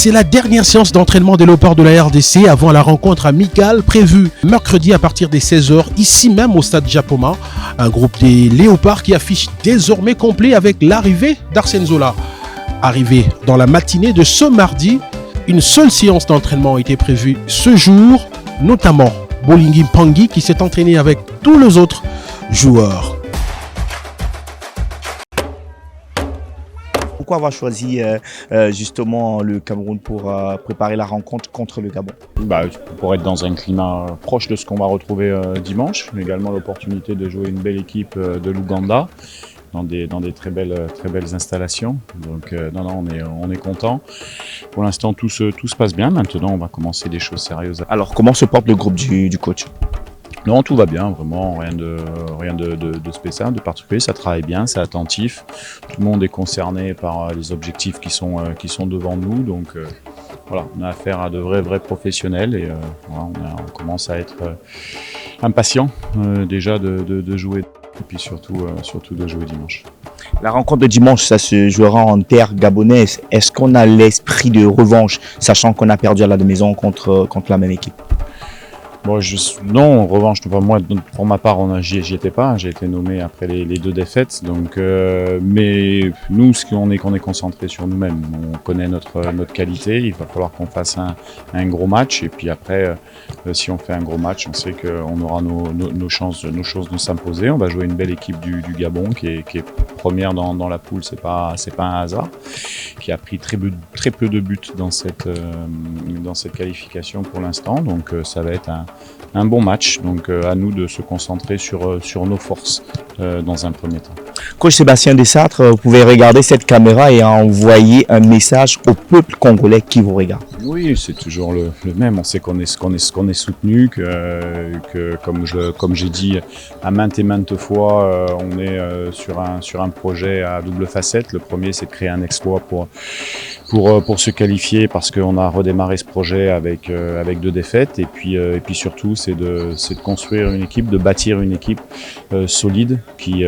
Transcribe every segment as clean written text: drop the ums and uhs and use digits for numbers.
C'est la dernière séance d'entraînement des Léopards de la RDC avant la rencontre amicale prévue mercredi à partir des 16h, ici même au stade Japoma. Un groupe des Léopards qui affiche désormais complet avec l'arrivée d'Arsène Zola. Arrivé dans la matinée de ce mardi, une seule séance d'entraînement a été prévue ce jour, notamment Bolingi Mpangi qui s'est entraîné avec tous les autres joueurs. Pourquoi avoir choisi justement le Cameroun pour préparer la rencontre contre le Gabon? Pour être dans un climat proche de ce qu'on va retrouver dimanche, mais également l'opportunité de jouer une belle équipe de l'Ouganda dans des très belles installations. Donc on est content. Pour l'instant tout se passe bien. Maintenant on va commencer des choses sérieuses. Alors comment se porte le groupe du coach? Non, tout va bien, vraiment, rien de spécial, de particulier, ça travaille bien, c'est attentif. Tout le monde est concerné par les objectifs qui sont devant nous, donc voilà, on a affaire à de vrais professionnels et voilà, on commence à être impatient déjà de jouer et puis surtout de jouer dimanche. La rencontre de dimanche, ça se jouera en terre gabonaise. Est-ce qu'on a l'esprit de revanche, sachant qu'on a perdu à la maison contre la même équipe? Non, en revanche, moi, pour ma part, j'y étais pas. J'ai été nommé après les deux défaites. Donc, mais nous, on est concentré sur nous-mêmes. On connaît notre qualité. Il va falloir qu'on fasse un gros match. Et puis après, si on fait un gros match, on sait qu'on aura nos chances de s'imposer. On va jouer une belle équipe du Gabon qui est première dans la poule. C'est pas un hasard. Qui a pris très peu de buts dans cette qualification pour l'instant. Donc, ça va être un bon match, donc à nous de se concentrer sur nos forces dans un premier temps. Coach Sébastien Desâtres, vous pouvez regarder cette caméra et envoyer un message au peuple congolais qui vous regarde. Oui, c'est toujours le même. On sait qu'on est soutenu, que comme j'ai dit à maintes et maintes fois, on est sur un projet à double facette. Le premier, c'est de créer un exploit pour se qualifier parce qu'on a redémarré ce projet avec 2 défaites et puis surtout c'est de construire une équipe, de bâtir une équipe solide qui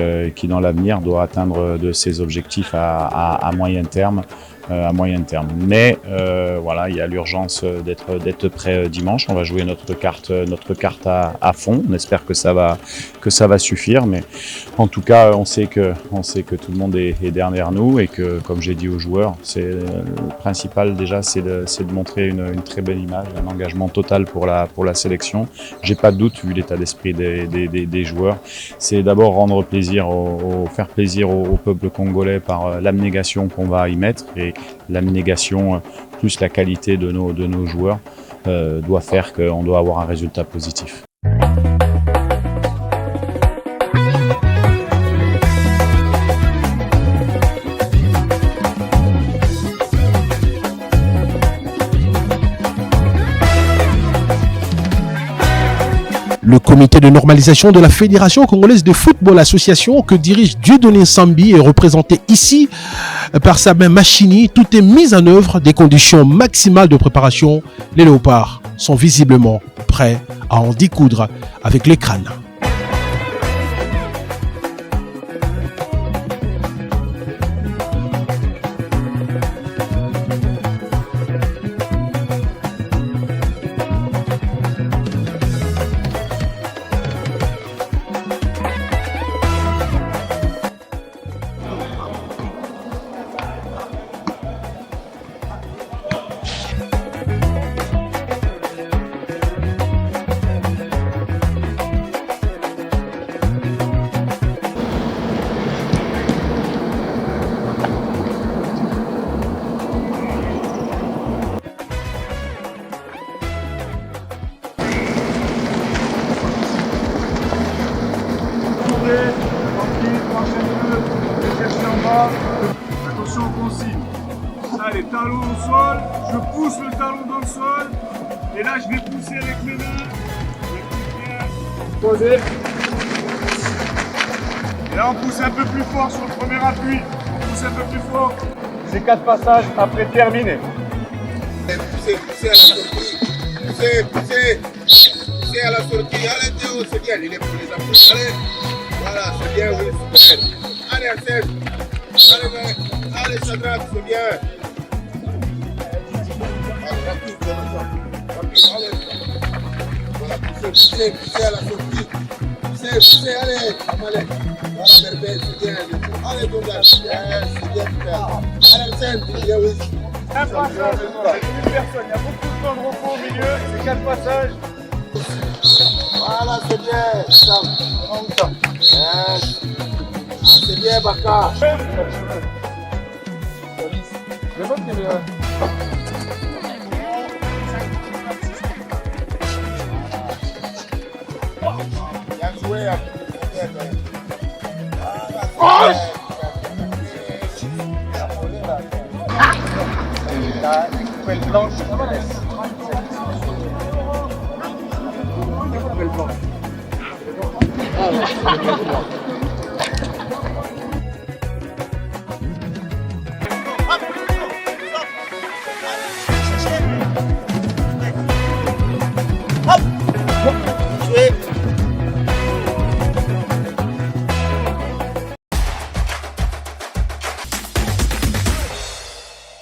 dans l'avenir doit atteindre de ses objectifs à moyen terme. Mais voilà, il y a l'urgence d'être prêt dimanche. On va jouer notre carte à fond. On espère que ça va suffire. Mais en tout cas, on sait que tout le monde est derrière nous et que, comme j'ai dit aux joueurs, le principal déjà, c'est de montrer une très belle image, un engagement total pour la sélection. J'ai pas de doute vu l'état d'esprit des joueurs. C'est d'abord faire plaisir au peuple congolais par l'abnégation qu'on va y mettre et l'abnégation plus la qualité de nos joueurs doit faire qu'on doit avoir un résultat positif. Le comité de normalisation de la Fédération congolaise de football association que dirige Dieudonné Sambi est représenté ici par Sabin Machini. Tout est mis en œuvre, des conditions maximales de préparation. Les Léopards sont visiblement prêts à en découdre avec les crânes. Attention aux consignes. Allez, talon au sol, je pousse le talon dans le sol. Et là, je vais pousser avec mes mains. Posez. Et là, on pousse un peu plus fort sur le premier appui. On pousse un peu plus fort. C'est 4 passages, après terminé. Poussez à la sortie. Poussez à la sortie. Allez, Théo, c'est bien. Il est pour les appuis. Allez. Voilà, c'est bien, oui, super. Allez, Arsène. Allez, Sadrak, c'est bien. poussez à la sortie. Poussez, allez, allez. Voilà, merveille, c'est bien. Allez, ton gars, c'est bien super. Allez, c'est bien, oui. Un passage, c'est une personne, il y a beaucoup de temps de repos au milieu, c'est 4 passages. Voilà, c'est bien, Sam. Yes. C'est bien, Baka. Bien joué,